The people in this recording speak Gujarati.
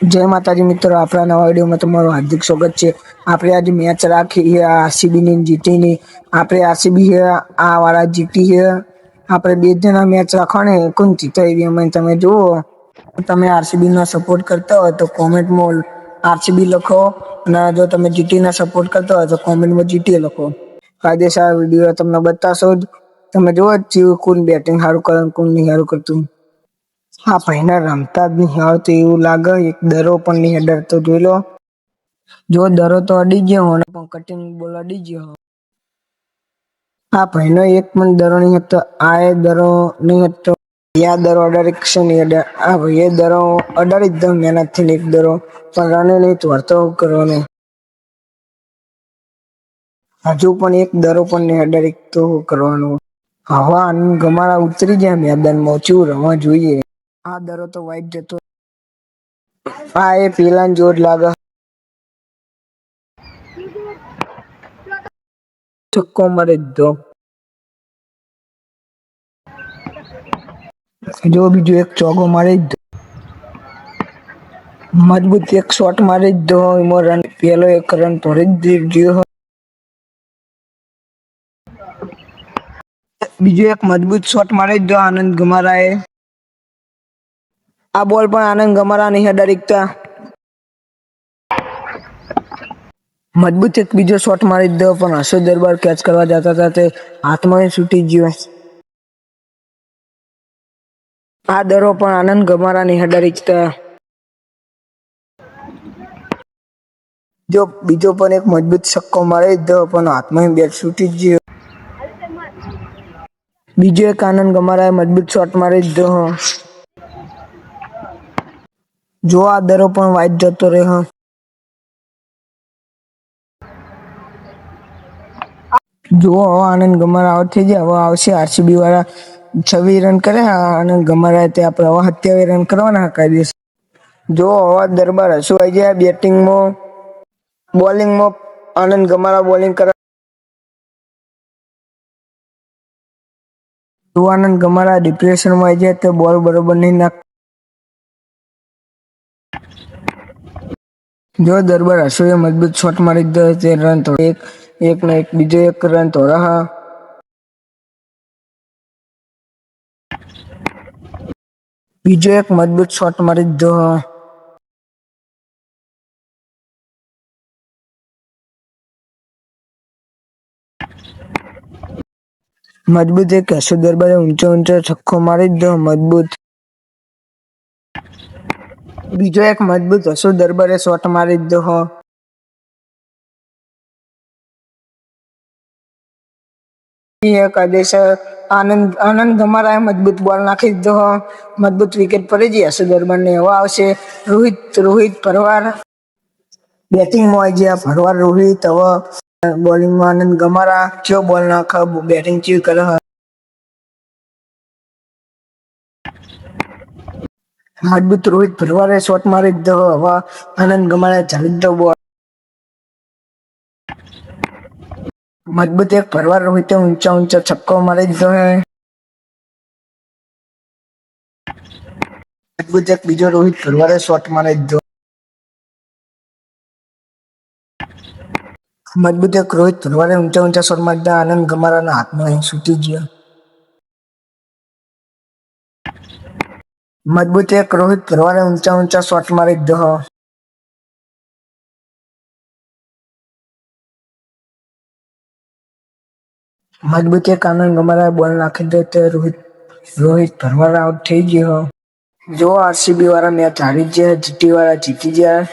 જય માતાજી મિત્રો, આપણા નવા વિડીયોમાં તમારું હાર્દિક સ્વાગત છે। આપણે આજે મેચ રાખી છે આરસીબી ની જીટીની। આપણે આરસીબી છે આ વાળા જીતી છે। આપણે બે જણા મેચ રાખવાની, કોણ જીતે એવી અમે તમે જુઓ। તમે આરસીબી નો સપોર્ટ કરતા હોય તો કોમેન્ટમાં આરસીબી લખો, અને જો તમે જીટી ના સપોર્ટ કરતા હોય તો કોમેન્ટમાં જીટી લખો। કાયદેસર વિડીયો તમને બતાવશો જ। તમે જુઓ જ કોણ બેટિંગ સારું કરે કોણ નહીં સારું કરતું। હા ભાઈને રમતા જ નહીં આવતું એવું લાગે। એક દરો પણ નહીં અડાડતો જોઈ લો। જો દરો તો અડી ગયો હોને, પણ કટિંગ બોલ અડી ગયો। હા ભાઈનો એક પણ દરો નહીં હતો। આ દરો નહીં હતો। યા દરો અડાડી છે નહીં અડાડ। આ ભાઈ એ દરો અડાડી જ દઉં મહેનત થી એક દરો, પણ રને નહીં તોડતો કરવાનો। હજુ પણ એક દરો પણ નહીં અડાડી તો કરવાનું। હવા ગમાડા ઉતરી ગયા મેદાનમાં, ચેવું રમવા જોઈએ। આ દરો તો વાઈટ જતો। હા એ પેલા જોર લાગે। છક્કો મારી દીધો। જો બીજો એક ચોગ્ગો મારી દીધો। મજબૂત એક શોટ મારી દીધો। એમાં રન પેલો એક રન તોડી ગયો। બીજો એક મજબૂત શોટ મારી દીધો આનંદ ગમારાએ। આ બોલ પણ આનંદ ગમારા નહીં અડાડી। મજબૂત એક બીજો શોટ મારી દીધો, પણ હર્ષદ દરબાર કેચ કરવા જતા હતા તે હાથમાં છૂટી ગયો। આ દરો પણ આનંદ ગમારા નહીં અડાડી। જો બીજો પણ એક મજબૂત છક્કો મારી દીધો, પણ હાથમાં બેટ છૂટી ગયો। બીજો એક આનંદ ગમારાએ મજબૂત શોટ મારી દીધો। જો આ દરો પણ વાઈટ જતો રહ્યો। જો હવે આનંદ ગમારા આઉટ થઈ ગયા। હવે આવશે આરસીબી વાળા 26 રન કર્યા, આનંદ ગમારાએ તે આપણે હવે 27 રન કરવાના કાયદેસર। જો હવે દરબાર હસુ આવી ગયા બેટિંગમાં। બોલિંગમાં આનંદ ગમારા બોલિંગ કરે। જો આનંદ ગમારા ડિપ્રેશનમાં આવી જાય તો બોલ બરોબર નહીં નાખ। જો દરબાર હસુએ મજબૂત શોટ મારી દીધો, તે રન તો એક ને એક બીજો એક રન તો રહા। બીજો એક મજબૂત શોટ મારી દીધો। મજબૂત એક હર્ષદ દરબારે ઊંચો છક્કો મારી દીધો મજબૂત। બીજો એક મજબૂત હર્ષદ દરબારે શોટ મારી દીધો। કાયદેસર આનંદ ગમારાએ મજબૂત બોલ નાખી દીધો। મજબૂત વિકેટ પડી ગઈ હર્ષદ દરબાર ને। હવે આવશે રોહિત પરવાર બેટિંગમાં આવી ગયા। પરવાર રોહિત હવે બોલિંગમાં આનંદ ગમારા કયો બોલ નાખે, બેટિંગ ચેવી કરે। મજબૂત રોહિત પરવારે શોટ મારી દીધો। હવે આનંદ ગમારાએ ચાલી દીધો બોલ। મજબૂત એક પરવાર રોહિતે ઊંચા છક્કો મારી દીધો। મજબૂત એક બીજો રોહિત પરવારે શોટ મારી દીધો। મજબૂત એક રોહિત પરવારે ઊંચા શોટ મારી દીધા। આનંદ ગમારાના હાથમાં છૂટી ગયો। મજબૂત એક રોહિત પરવારે ઊંચા શોટ મારી દીધો। મજબૂત એક આનંદ ગમારાએ બોલ નાખી દીધો, તે રોહિત પરવાર આઉટ થઈ ગયો। જો આરસીબી વાળા મેચ હારી ગયા, જીટી વાળા જીતી ગયા।